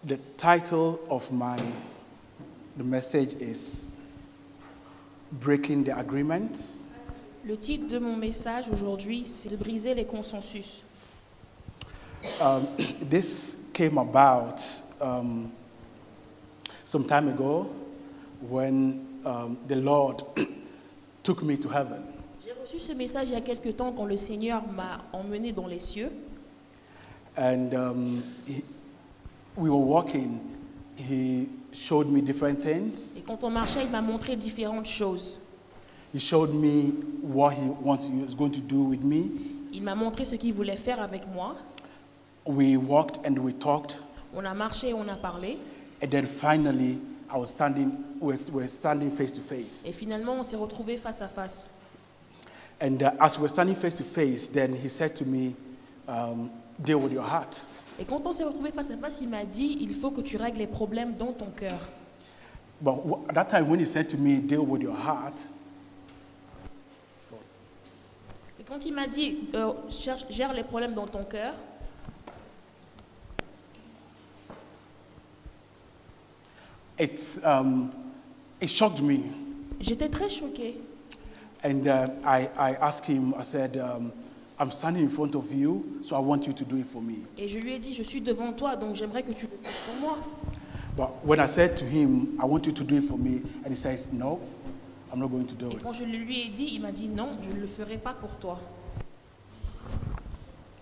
The title of the message is Breaking the Agreements. Le titre de mon message aujourd'hui, c'est de briser les consensus. This came about some time ago when the Lord took me to heaven. J'ai reçu ce message il y a quelque temps quand le Seigneur m'a emmené dans les cieux. And we were walking. He showed me different things. Et quand on marchait, il m'a montré différentes choses. He showed me what he was going to do with me. Il m'a montré ce qu'il voulait faire avec moi. We walked and we talked. On a marché, on a parlé. And then finally, we're standing face to face. Et finalement, on s'est retrouvés face à face. And as we're standing face to face, then he said to me, deal with your heart. Et quand on s'est retrouvés face à face, il m'a dit, il faut que tu règles les problèmes dans ton cœur. But at that time, when he said to me, deal with your heart, Et quand il m'a dit, gère les problèmes dans ton cœur, it shocked me. j'étais très choquée. And I asked him, I said, I'm standing in front of you, so I want you to do it for me. Et je lui ai dit, je suis devant toi, donc j'aimerais que tu le fasses pour moi. But when I said to him, I want you to do it for me, and he says, no, I'm not going to do Et it. quand je le lui ai dit, il m'a dit, non, je ne le ferai pas pour toi.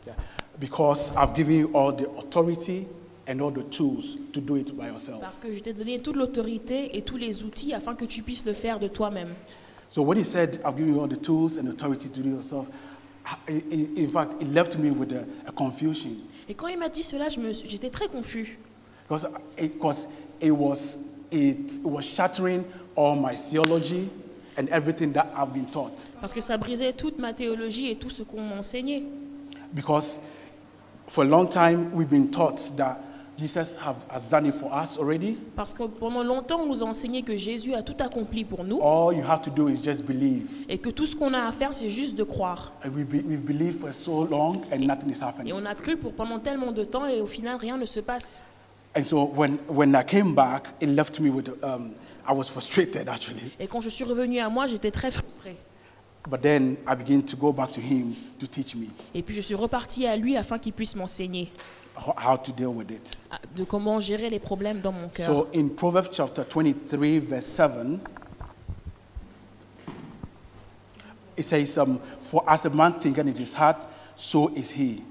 Yeah. Because I've given you all the authority and all the tools to do it by yourself. Parce que je t'ai donné toute l'autorité et tous les outils afin que tu puisses le faire de toi-même. So when he said, I've given you all the tools and authority to do it yourself, in fact, it left me with a confusion. Et quand il m'a dit cela, j'étais très confus. Because it was shattering all my theology and everything that I've been taught. Parce que ça brisait toute ma théologie et tout ce qu'on m'enseignait. Because for a long time, we've been taught that Jesus has done it for us already. Parce que pendant longtemps, on nous a enseigné que Jésus a tout accompli pour nous. All you have to do is just believe. Et que tout ce qu'on a à faire, c'est juste de croire. And we've believed for so long and nothing is Et happening. on a cru pendant tellement de temps et au final, rien ne se passe. And so when I came back, it left me with, I was frustrated actually. Et quand je suis revenue à moi, j'étais très frustrée. But then I began to go back to him to teach me Et puis je suis repartie à lui afin qu'il puisse m'enseigner how to deal with it. de comment gérer les problèmes dans mon cœur. So in Proverbs chapter 23, verse 7, it says, for as a man thinketh in his heart, so is he.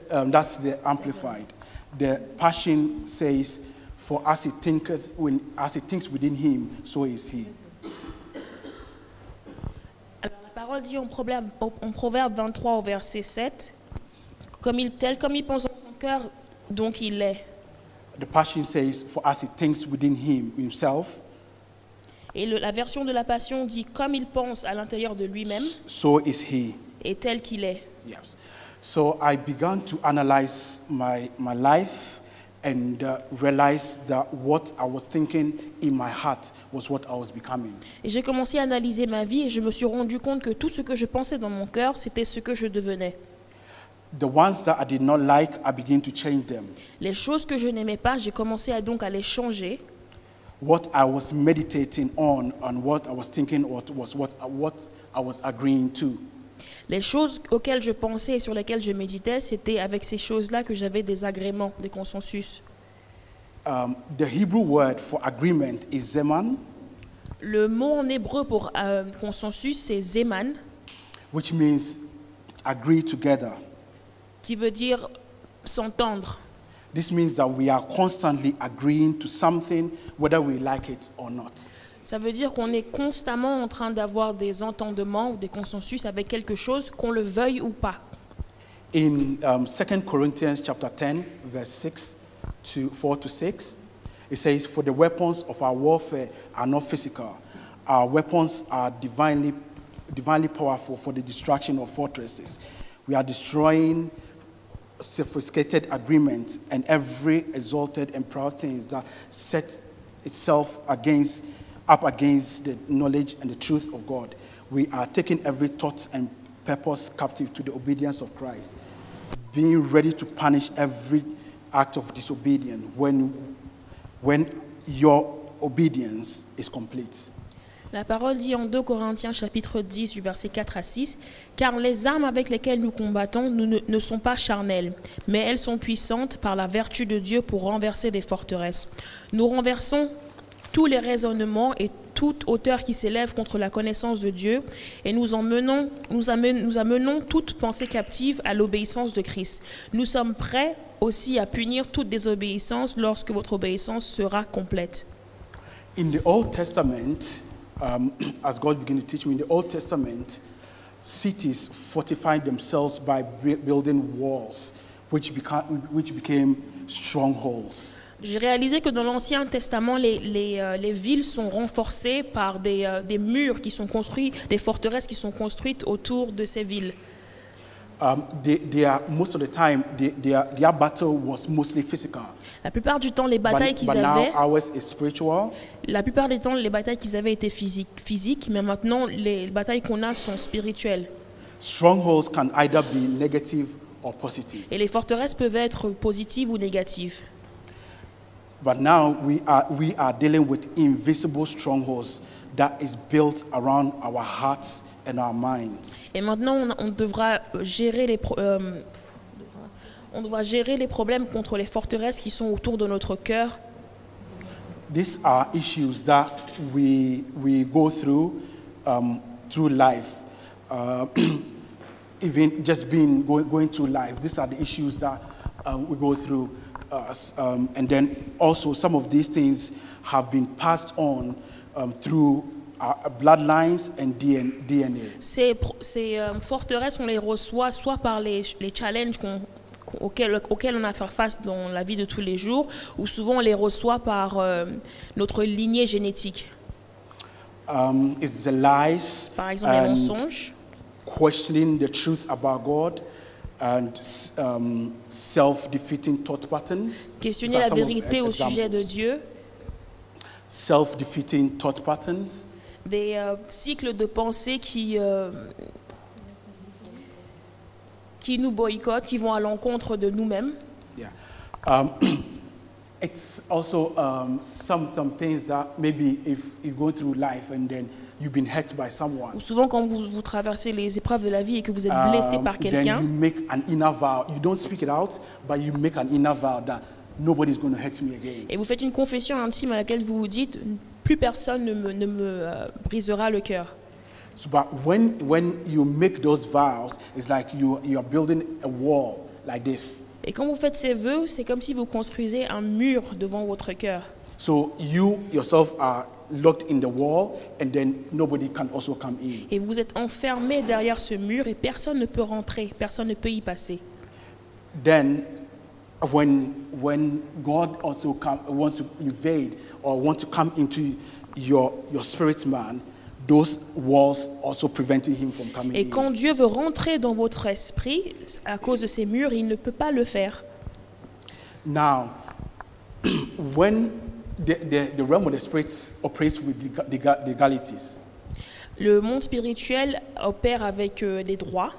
That's the Amplified. The Passion says, for as he thinks within him, so is he. Alors, la parole dit en Proverbe 23 au verset 7, tel comme il pense dans son cœur, donc il est. The Passion says, for as he thinks within himself, Et la version de la Passion dit comme il pense à l'intérieur de lui-même, so is he. et tel qu'il est. Yes. So I began to analyze my life and realize that what I was thinking in my heart was what I was becoming. Et j'ai commencé à analyser ma vie et je me suis rendu compte que tout ce que je pensais dans mon cœur, c'était ce que je devenais. The ones that I did not like, I began to change them. Les choses que je n'aimais pas, j'ai commencé donc à les changer. What I was meditating on and what I was thinking was what I was agreeing to. Les choses auxquelles je pensais et sur lesquelles je méditais, c'était avec ces choses-là que j'avais des agréments, des consensus. The Hebrew word for agreement is zeman, Le mot en hébreu pour consensus, c'est zeman, which means agree together. qui veut dire s'entendre. This means that we are constantly agreeing to something, whether we like it or not. Ça veut dire qu'on est constamment en train d'avoir des entendements ou des consensus avec quelque chose, qu'on le veuille ou pas. In 2 Corinthians chapter 10, verse 4 to 6, it says, for the weapons of our warfare are not physical. Our weapons are divinely powerful for the destruction of fortresses. We are destroying sophisticated agreements and every exalted and proud thing that set itself up against the knowledge and the truth of God. We are taking every thought and purpose captive to the obedience of Christ, being ready to punish every act of disobedience when your obedience is complete. La parole dit en 2 Corinthiens chapitre 10 du verset 4 à 6, « Car les armes avec lesquelles nous combattons ne sont pas charnelles, mais elles sont puissantes par la vertu de Dieu pour renverser des forteresses. Nous renversons tous les raisonnements et toute hauteur qui s'élève contre la connaissance de Dieu, et nous amenons toute pensée captive à l'obéissance de Christ. Nous sommes prêts aussi à punir toute désobéissance lorsque votre obéissance sera complète. » In the Old Testament, as God began to teach me, in the Old Testament, cities fortified themselves by building walls, which became strongholds. J'ai réalisé que dans l'Ancien Testament, les villes sont renforcées par des murs qui sont construits, des forteresses qui sont construites autour de ces villes. Most of the time, their battle was mostly physical. La plupart du temps, les batailles qu'ils but avaient, now ours is spiritual. la plupart des temps, les batailles qu'ils avaient étaient physiques, mais maintenant, les batailles qu'on a sont spirituelles. Strongholds can either be negative or positive. Et les forteresses peuvent être positives ou négatives. But now we are dealing with invisible strongholds that is built around our hearts and our minds. Et maintenant, on devra gérer les problèmes contre les forteresses qui sont autour de notre cœur. These are issues that we go through life. Even just going through life, these are the issues that we go through. And then also some of these things have been passed on through bloodlines and DNA. Ces forteresses, on les reçoit soit par les challenges auxquels on a à faire face dans la vie de tous les jours, ou souvent on les reçoit par notre lignée génétique. It's the lies, Par exemple, les mensonges, questioning the truth about God, and self-defeating thought patterns. questionner These are la some of vérité au sujet de examples. Dieu, Self-defeating thought patterns, des cycles de pensée qui nous boycottent, qui vont à l'encontre de nous-mêmes. yeah. It's also some things that maybe if you go through life and then you've been hurt by someone, Ou souvent, quand vous traversez les épreuves de la vie et que vous êtes blessé par then quelqu'un, you make an inner vow. You don't speak it out, but you make an inner vow that nobody's going to hurt me again. et vous faites une confession intime à laquelle vous vous dites « plus personne ne me brisera le cœur ». So, but when you make those vows, it's like you are building a wall like this. Et quand vous faites ces vœux, c'est comme si vous construisez un mur devant votre cœur. So you yourself are locked in the wall, and then nobody can also come in. Et vous êtes enfermé derrière ce mur et personne ne peut rentrer, personne ne peut y passer. Then, when God also wants to invade or want to come into your spirit man, those walls also preventing him from coming Et in. quand Dieu veut rentrer dans votre esprit, à cause de ces murs, il ne peut pas le faire. Now, when the realm of the spirits operates with the legalities, Le monde spirituel opère avec des droits.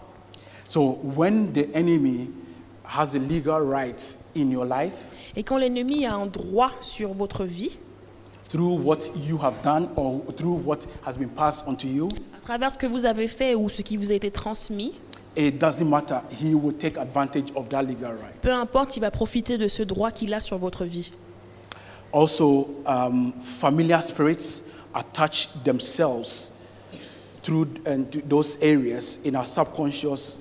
so when the enemy has a legal right in your life Et quand l'ennemi a un droit sur votre vie, through what you have done or through what has been passed on to you, à travers ce que vous avez fait ou ce qui vous a été transmis, it doesn't matter. He will take advantage of that legal right. peu importe, il va profiter de ce droit qu'il a sur votre vie. Also, familiar spirits attach themselves through to those areas in our subconscious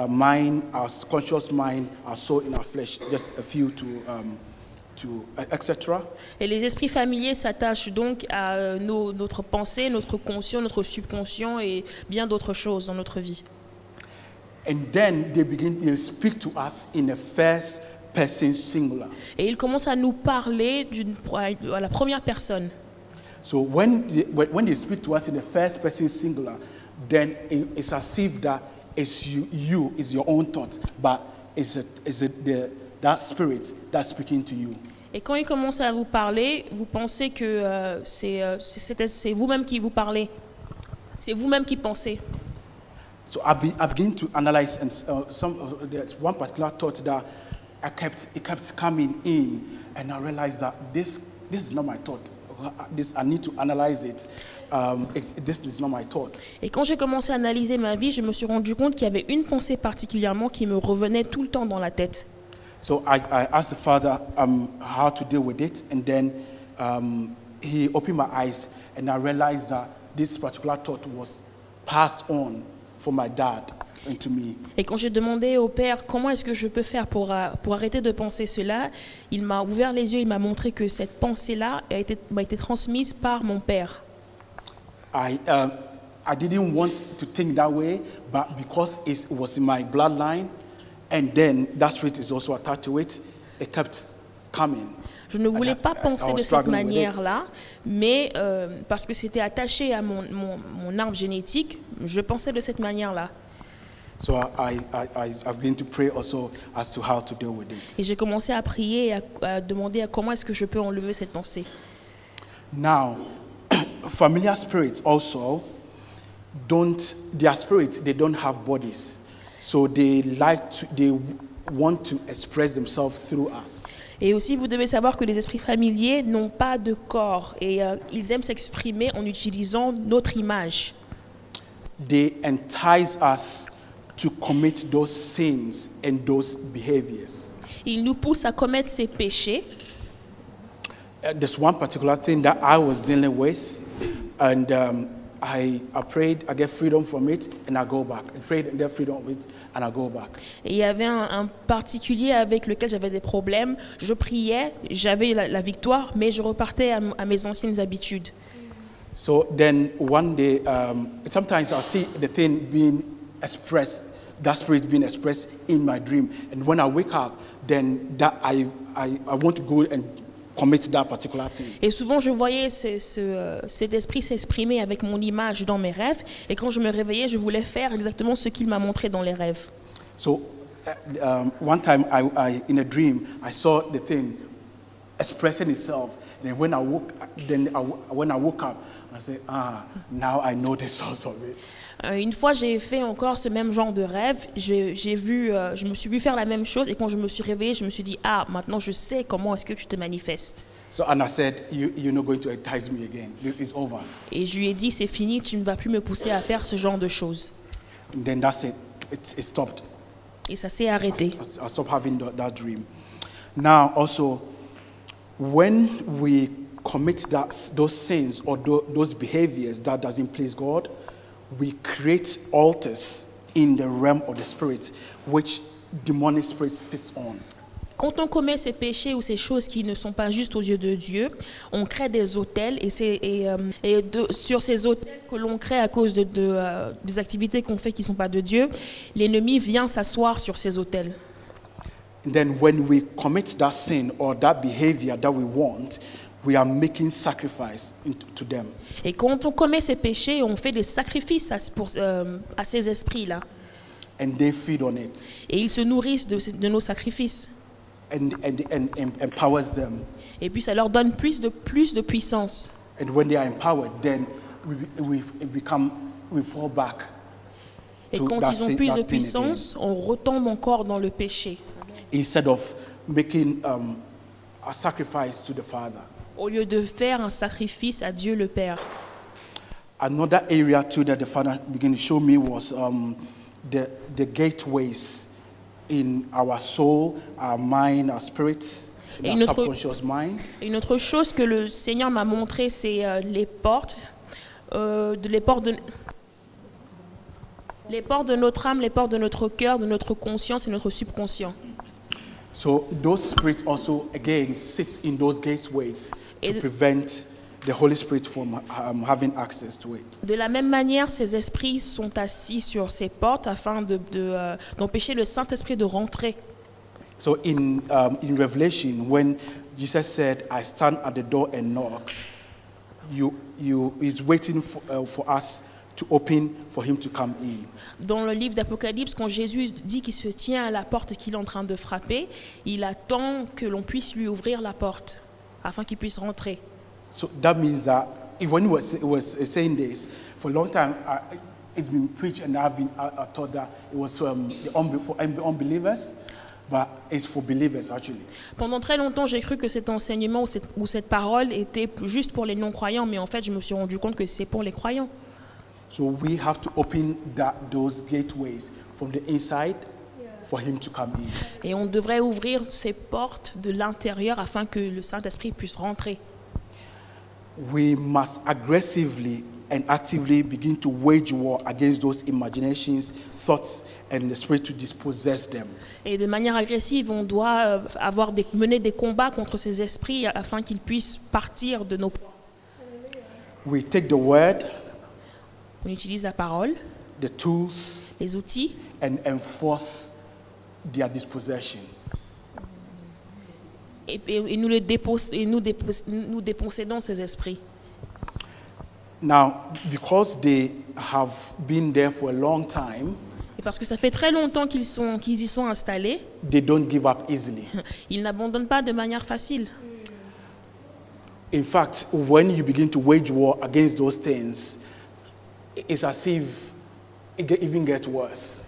mind, our conscious mind, our soul, in our flesh. Just a few to etc. Et les esprits familiers s'attachent donc à notre pensée, notre conscient, notre subconscient et bien d'autres choses dans notre vie. And then they speak to us in a first person singular. Et ils commencent à nous parler à la première personne. So when they speak to us in the first person singular, then it's as if that it's you is your own thought, but that spirit that's speaking to you. Et quand ils commencent à vous parler, vous pensez que c'est vous-même qui vous parlez. C'est vous-même qui pensez. So I begin to analyze, and there's one particular thought that it kept coming in, and I realized that this is not my thought. I need to analyze it. This is not my thought. Et quand j'ai commencé à analyser ma vie, je me suis rendu compte qu'il y avait une pensée particulièrement qui me revenait tout le temps dans la tête. So I asked the Father how to deal with it, and then he opened my eyes, and I realized that this particular thought was passed on from my dad into me. Et quand j'ai demandé au Père comment est-ce que je peux faire pour arrêter de penser cela, il m'a ouvert les yeux, il m'a montré que cette pensée-là m'a été transmise par mon Père. I didn't want to think that way, but because it was in my bloodline, and then that spirit is also attached to it, it kept coming. Je ne voulais pas penser de cette struggling with it. manière-là, mais parce que c'était attaché à mon arbre génétique, je pensais de cette manière-là. So I've begun to pray also as to how to deal with it. Et j'ai commencé à prier et à demander comment est-ce que je peux enlever cette pensée. Now, familiar spirits also their spirits, they don't have bodies. So they want to express themselves through us. Et aussi, vous devez savoir que les esprits familiers n'ont pas de corps et ils aiment s'exprimer en utilisant notre image. They entice us to commit those sins and those behaviors. Ils nous poussent à commettre ces péchés. There's one particular thing that I was dealing with, and I prayed, I get freedom from it, and I go back. I prayed and get freedom of it, and I go back. Et il y avait un particulier avec lequel j'avais des problèmes. Je priais, j'avais la victoire, mais je repartais à mes anciennes habitudes. So then one day, sometimes I see the thing being expressed, that spirit being expressed in my dream, and when I wake up, then that I want to go and commit that particular thing. Et souvent, je voyais cet esprit s'exprimer avec mon image dans mes rêves. Et quand je me réveillais, je voulais faire exactement ce qu'il m'a montré dans les rêves. So one time, in a dream, I saw the thing expressing itself. And when I woke up, I said, now I know the source of it. Une fois, j'ai fait encore ce même genre de rêve. Je me suis vu faire la même chose. Et quand je me suis réveillée, je me suis dit, maintenant je sais comment est-ce que tu te manifestes. So and I said, you're not going to entice me again. It's over. Et je lui ai dit, c'est fini, tu ne vas plus me pousser à faire ce genre de choses. And then that's it. It stopped. Et ça s'est arrêté. I stopped having that dream. Now also, when we commit those sins or those behaviors that doesn't please God, we create altars in the realm of the spirit, which demonic spirit sits on. Quand on commet ces péchés ou ces choses qui ne sont pas justes aux yeux de Dieu, on crée des autels sur ces autels que l'on crée à cause des activités qu'on fait qui ne sont pas de Dieu, l'ennemi vient s'asseoir sur ces autels. And then when we commit that sin or that behavior that we want, we are making sacrifice to them. Et quand on commet ces péchés, on fait des sacrifices à ces esprits-là. And they feed on it. Et ils se nourrissent de nos sacrifices. And empowers them. Et puis ça leur donne plus de puissance. And when they are empowered, then we fall back. Et quand ils ont plus de puissance, on retombe encore dans le péché. Instead of making a sacrifice to the Father. Au lieu de faire un sacrifice à Dieu le Père. Another area too that the Father began to show me was the gateways in our soul, our mind, our spirits, our subconscious mind. Une autre chose que le Seigneur m'a montré, c'est les portes de notre âme, les portes de notre cœur, de notre conscience et notre subconscient. So those spirits also again sit in those gateways to prevent the Holy Spirit from having access to it. De la même manière, ces esprits sont assis sur ces portes afin d'empêcher le Saint-Esprit de rentrer. So in Revelation, when Jesus said, "I stand at the door and knock," he's waiting for us to open for him to come in. Dans le livre d'Apocalypse, quand Jésus dit qu'il se tient à la porte et qu'il est en train de frapper, il attend que l'on puisse lui ouvrir la porte afin qu'il puisse rentrer. So that means that when he was saying this, for a long time, it's been preached, and I thought that it was for unbelievers. but it's for believers actually. Pendant très longtemps, j'ai cru que cet enseignement ou cette parole était juste pour les non-croyants, mais en fait, je me suis rendu compte que c'est pour les croyants. So we have to open those gateways from the inside for him to come in. Et on devrait ouvrir ces portes de l'intérieur afin que le Saint-Esprit puisse rentrer. We must aggressively and actively begin to wage war against those imaginations, thoughts, and the spirit to dispossess them. Et de manière agressive, on doit mener des combats contre ces esprits afin qu'ils puissent partir de nos portes. We take the word, On utilise la parole, the tools, les outils, and enforce their dispossession. et nous dépossédons ces esprits. Now, because they have been there for a long time, Et parce que ça fait très longtemps qu'ils y sont installés, they don't give up easily. ils n'abandonnent pas de manière facile. In fact, when you begin to wage war against those things, it's as if it even gets worse.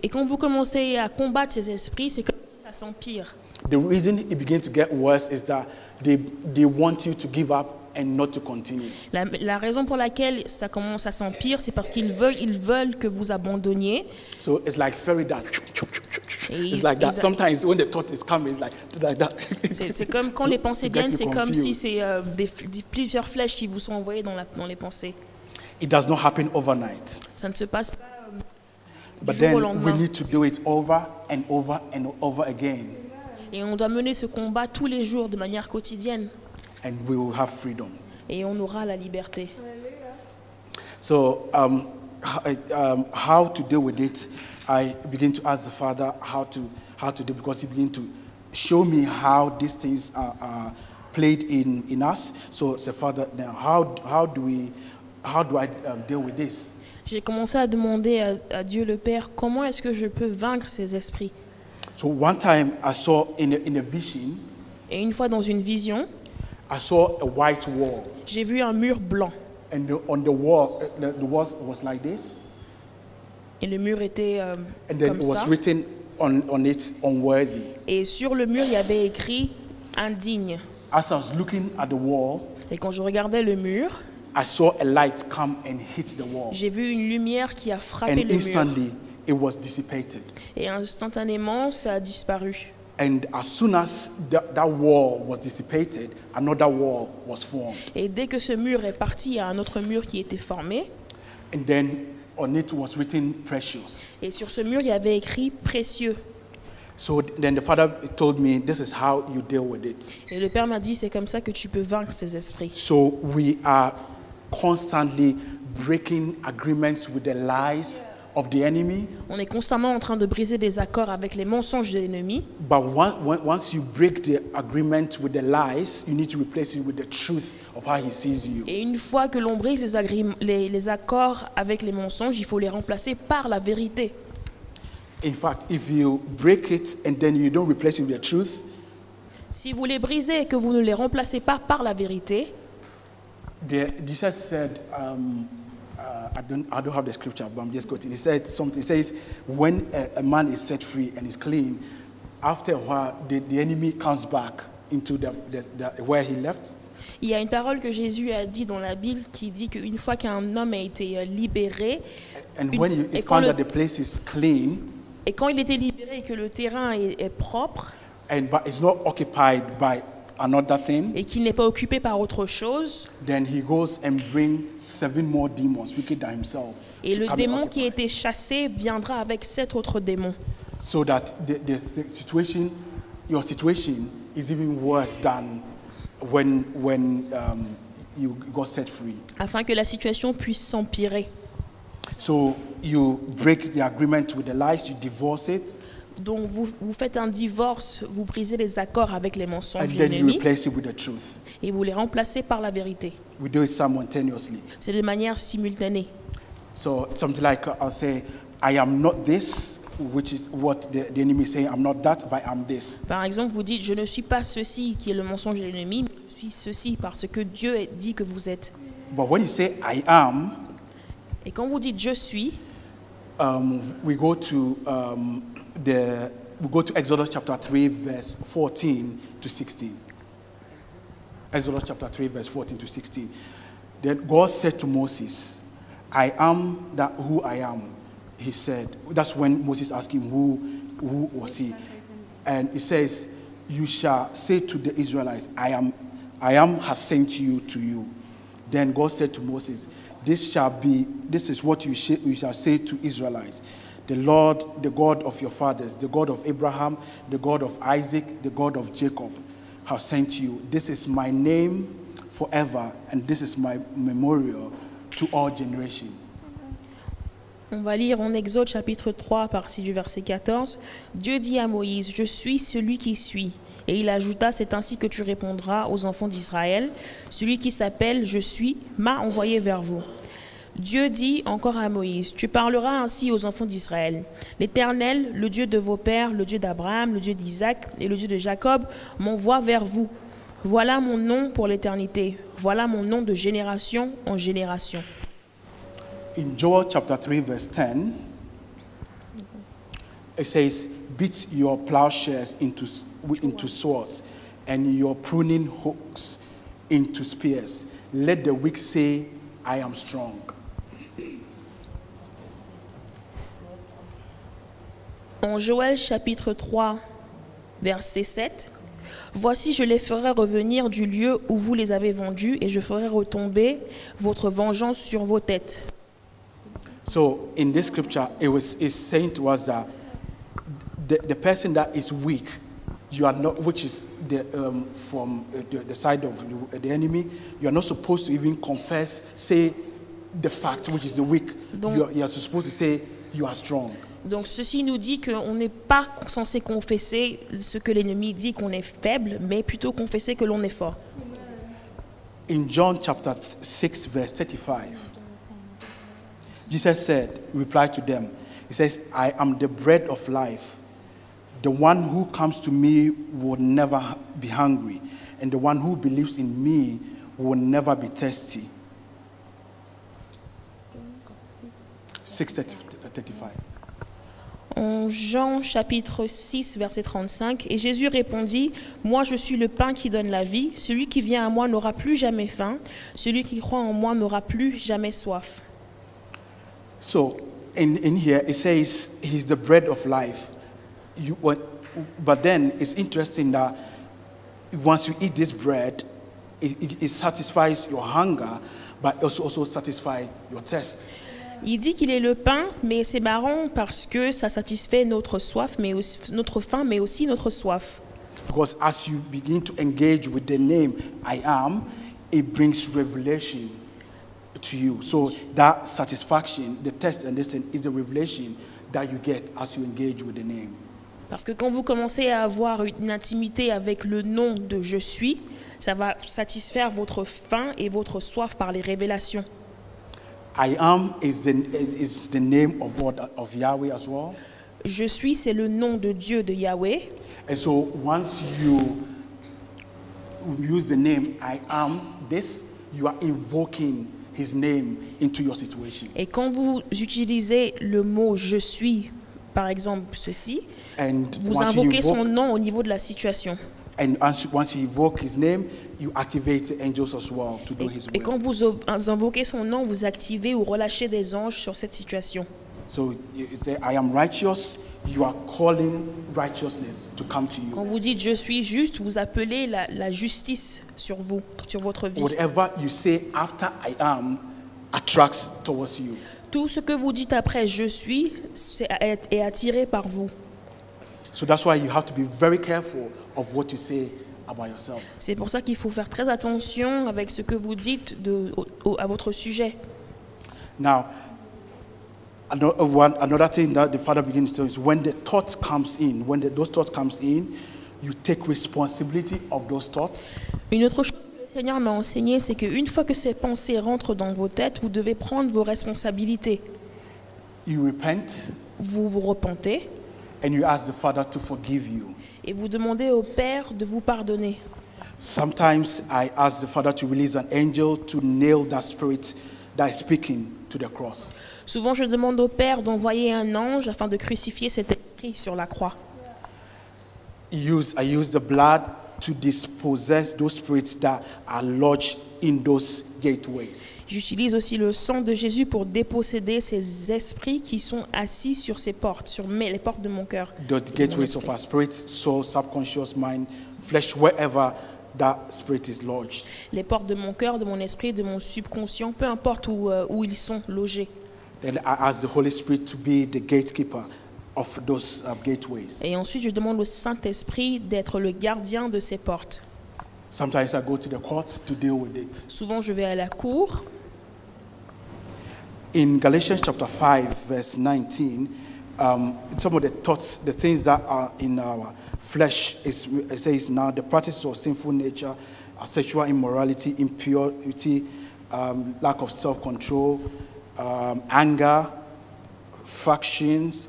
Et quand vous commencez à combattre ces esprits, c'est comme si ça s'empire. The reason it begins to get worse is that they want you to give up and not to continue. La raison pour laquelle ça commence à s'empire, c'est parce qu'ils veulent que vous abandonniez. So it's like fairy dust. Et It's like that. Sometimes when the thought is coming, it's like that. c'est comme quand les pensées to get viennent, you c'est comme si confused. c'est plusieurs flèches qui vous sont envoyées dans les pensées. It does not happen overnight. Ça ne se passe pas But du jour au then we lendemain. need to do it over and over and over again, Et on doit mener ce combat tous les jours de manière quotidienne. and we will have freedom. Et on aura la liberté. So, how to deal with it? I begin to ask the Father how to do, because He began to show me how these things are played in us. So, say, Father, now how do I deal with this? J'ai commencé à demander à Dieu le Père, comment est-ce que je peux vaincre ces esprits? So one time I saw in a vision, Et une fois dans une vision, I saw a white wall, j'ai vu un mur blanc. and on the wall, the wall was like this, Et le mur était and then comme it was ça. written on it, unworthy. Et sur le mur, il y avait écrit indigne. As I was looking at the wall, Et quand je regardais le mur, I saw a light come and hit the wall, j'ai vu une lumière qui a frappé and le mur. instantly it was dissipated. Et instantanément, ça a disparu. And as soon as that wall was dissipated, another wall was formed. Et dès que ce mur est parti, il y a un autre mur qui était formé. And then on it was written precious. Et sur ce mur, il y avait écrit précieux. So then the Father told me, this is how you deal with it. Et le Père m'a dit, c'est comme ça que tu peux vaincre ces esprits. So we are constantly breaking agreements with the lies of the enemy. On est constamment en train de briser des accords avec les mensonges de l'ennemi. But once you break the agreement with the lies, you need to replace it with the truth of how he sees you. Et une fois que l'on brise les accords avec les mensonges, il faut les remplacer par la vérité. In fact, if you break it and then you don't replace it with the truth, Si vous les brisez et que vous ne les remplacez pas par la vérité, Jesus said, I don't have the scripture, but I'm just quoting. He said something. He says, when a man is set free and is clean, after a while, the enemy comes back into where he left. il y a une parole que Jésus a dit dans la Bible qui dit qu'une fois qu'un homme a été libéré, And when he found that the place is clean, et quand il était libéré et que le terrain est propre but it's not occupied by another thing, et qu'il n'est pas occupé par autre chose, then he goes and brings 7 more demons, wicked than himself. et to le come and démon qui a occupy. été chassé viendra avec 7 autres démons. So that the situation, your situation is even worse than when you got set free. Afin que la situation puisse s'empirer. So you break the agreement with the lies, you divorce it, Donc vous faites un divorce, vous brisez les accords avec les and mensonges de then you l'ennemi replace it with the truth. et vous les remplacez par la vérité. We do it simultaneously. C'est de manière simultanée. So something like I'll say, I am not this, which is what the enemy is saying. I'm not that, but I'm this. Par exemple, vous dites, je ne suis pas ceci qui est le mensonge de l'ennemi, mais je suis ceci parce que Dieu dit que vous êtes. But when you say I am, Et quand vous dites je suis, we go to we go to Exodus chapter 3, verse 14 to 16. Exodus chapter 3, verse 14 to 16. Then God said to Moses, I am that who I am. He said, that's when Moses asked him who was he. And he says, you shall say to the Israelites, I am has sent you to you. Then God said to Moses, this is what you shall say to Israelites. The Lord, the God of your fathers, the God of Abraham, the God of Isaac, the God of Jacob, have sent you. This is my name forever, and this is my memorial to all generations. On va lire en Exode chapitre 3 à partir du verset 14. Dieu dit à Moïse, je suis celui qui suis. Et il ajouta, c'est ainsi que tu répondras aux enfants d'Israël. Celui qui s'appelle je suis m'a envoyé vers vous. Dieu dit encore à Moïse, tu parleras ainsi aux enfants d'Israël. L'Éternel, le Dieu de vos pères, le Dieu d'Abraham, le Dieu d'Isaac et le Dieu de Jacob, m'envoie vers vous. Voilà mon nom pour l'éternité. Voilà mon nom de génération en génération. In Joel chapter 3, verse 10, it says, beat your plowshares into swords and your pruning hooks into spears. Let the weak say, I am strong. En Joël chapitre 3, verset 7, voici je les ferai revenir du lieu où vous les avez vendus et je ferai retomber votre vengeance sur vos têtes. So in this scripture, it's saying to us that the person that is weak, you are not, which is from the side of the enemy, you are not supposed to even confess, say the fact, which is the weak. You are supposed to say you are strong. Donc ceci nous dit qu'on n'est pas censé confesser ce que l'ennemi dit, qu'on est faible, mais plutôt confesser que l'on est fort. In John chapter 6, verse 35, Jesus replied to them, he says, I am the bread of life. The one who comes to me will never be hungry, and the one who believes in me will never be thirsty. 6:35. En Jean chapitre 6, verset 35, et Jésus répondit, moi je suis le pain qui donne la vie, celui qui vient à moi n'aura plus jamais faim, celui qui croit en moi n'aura plus jamais soif. So in here it says he's the bread of life. But then it's interesting that once you eat this bread, it satisfies your hunger, but also satisfies your thirst. Il dit qu'il est le pain, mais c'est marrant parce que ça satisfait notre soif, mais aussi, notre faim, mais aussi notre soif. Because as you begin to engage with the name I am, it brings revelation to you. So that satisfaction, the test and this is the revelation that you get as you engage with the name. Parce que quand vous commencez à avoir une intimité avec le nom de je suis, ça va satisfaire votre faim et votre soif par les révélations. I am is the name of God, of Yahweh as well. Je suis, c'est le nom de Dieu, de Yahweh. And so once you use the name I am this, you are invoking his name into your situation. Et quand vous utilisez le mot je suis, par exemple ceci, And vous invoquez son nom au niveau de la situation. And once you invoke his name, you activate the angels as well to do his will. Et quand vous invoquez son nom, vous activez ou relâchez des anges sur cette situation. So you say, I am righteous, you are calling righteousness to come to you. Quand vous dites je suis juste, vous appelez la justice sur vous, sur votre vie. Whatever you say after I am attracts towards you. Tout ce que vous dites après je suis est attiré par vous. So that's why you have to be very careful of what you say about yourself. C'est pour ça qu'il faut faire très attention avec ce que vous dites à votre sujet. Now, another thing that the Father begins to tell is when the thoughts comes in, those thoughts comes in, you take responsibility of those thoughts. Une autre chose que le Seigneur m'a enseigné, c'est qu'une fois que ces pensées rentrent dans vos têtes, vous devez prendre vos responsabilités. You repent. Vous vous repentez. And you ask the Father to forgive you. Et vous demandez au Père de vous pardonner. Sometimes I ask the Father to release an angel to nail that spirit that is speaking to the cross. Souvent, je demande au Père d'envoyer un ange afin de crucifier cet esprit sur la croix. I use the blood to dispossess those spirits that are lodged in those gateways. J'utilise aussi le sang de Jésus pour déposséder ces esprits qui sont assis sur ces portes, sur les portes de mon cœur. The gateways of our spirit, soul, subconscious mind, flesh, wherever that spirit is lodged. Les portes de mon cœur, de mon esprit, de mon subconscient, peu importe où ils sont logés. And I ask the Holy Spirit to be the gatekeeper of those gateways. Et ensuite, je demande au Saint-Esprit d'être le gardien de ces portes. Sometimes I go to the courts to deal with it. Souvent, je vais à la cour. In Galatians chapter 5, verse 19, some of the thoughts, the things that are in our flesh, it says now the practice of sinful nature, sexual immorality, impurity, lack of self-control, anger, factions,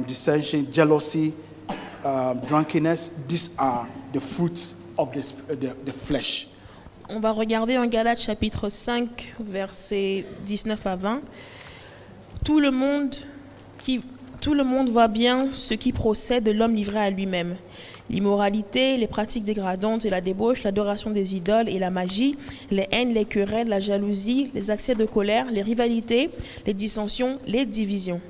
dissension, jealousy, drunkenness. These are the fruits of the flesh. On va regarder en Galates chapitre 5, versets 19 à 20. Tout le monde voit bien ce qui procède de l'homme livré à lui-même. L'immoralité, les pratiques dégradantes et la débauche, l'adoration des idoles et la magie, les haines, les querelles, la jalousie, les accès de colère, les rivalités, les dissensions, les divisions.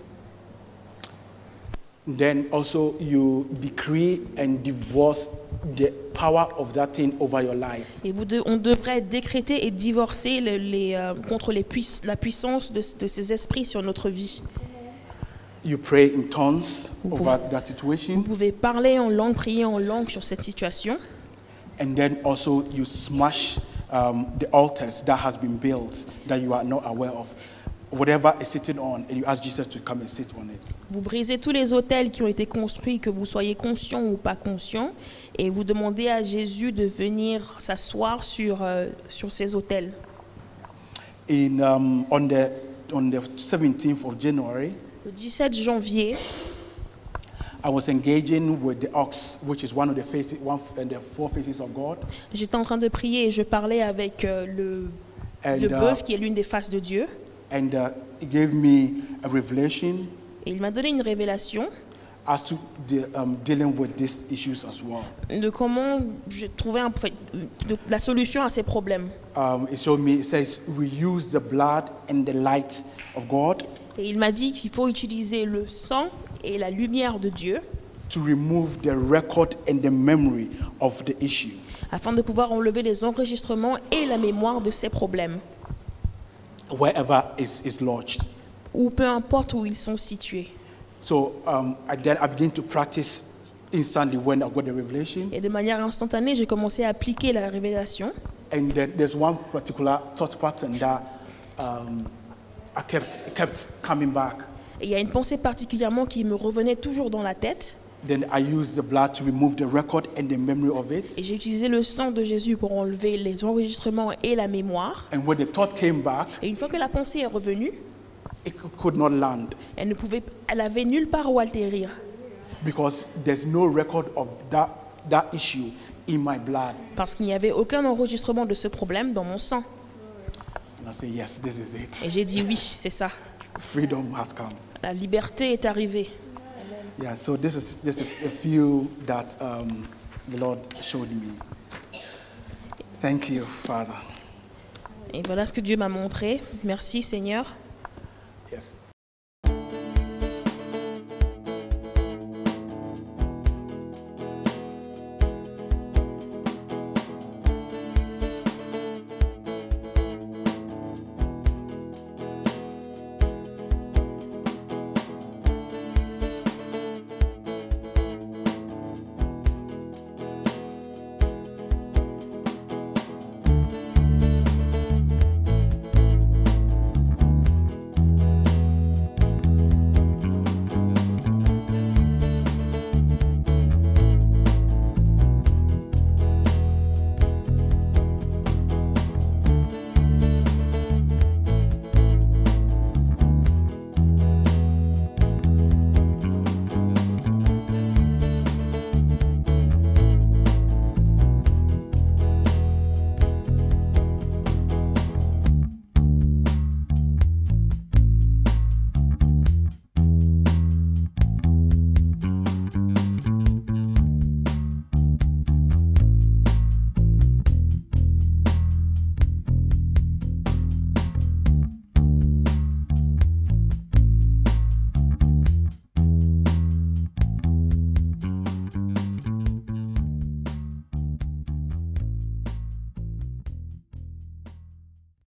Then also you decree and divorce the power of that thing over your life. Et on devrait décréter et divorcer contre la puissance de ces esprits sur notre vie. You pray in tongues over that Vous situation, pouvez parler en langue, prier en langue sur cette situation. and then also you smash the altars that has been built that you are not aware of. Whatever is sitting on, and you ask Jesus to come and sit on it. Vous brisez tous les autels qui ont été construits, que vous soyez conscient ou pas conscient, et vous demandez à Jésus de venir s'asseoir sur ces autels. On the 17th of January, Le 17 janvier, I was engaging with the ox, which is one of the four faces of God. j'étais en train de prier et je parlais avec le bœuf qui est l'une des faces de Dieu. And he gave me a revelation Et il m'a donné une révélation as to dealing with these issues as well. de comment je trouvais la solution à ces problèmes. It showed me, it says, we use the blood and the light of God Et il m'a dit qu'il faut utiliser le sang et la lumière de Dieu to remove the record and the memory of the issue. afin de pouvoir enlever les enregistrements et la mémoire de ces problèmes, Wherever is lodged. ou peu importe où ils sont situés. So I began to practice instantly when I got the revelation. Et de manière instantanée, j'ai commencé à appliquer la révélation. And then there's one particular thought pattern that I kept coming back. Et il y a une pensée particulièrement qui me revenait toujours dans la tête. Then I used the blood to remove the record and the memory of it. Et j'ai utilisé le sang de Jésus pour enlever les enregistrements et la mémoire. And when the thought came back, Et une fois que la pensée est revenue, it could not land elle avait nulle part où atterrir. because there's no record of that issue in my blood. Parce qu'il n'y avait aucun enregistrement de ce problème dans mon sang. And I say, yes, this is it. Et j'ai dit oui, c'est ça. Freedom has come. La liberté est arrivée. Yeah, so this is just a few that the Lord showed me. Thank you, Father. Et voilà ce que Dieu m'a montré. Merci Seigneur. Yes.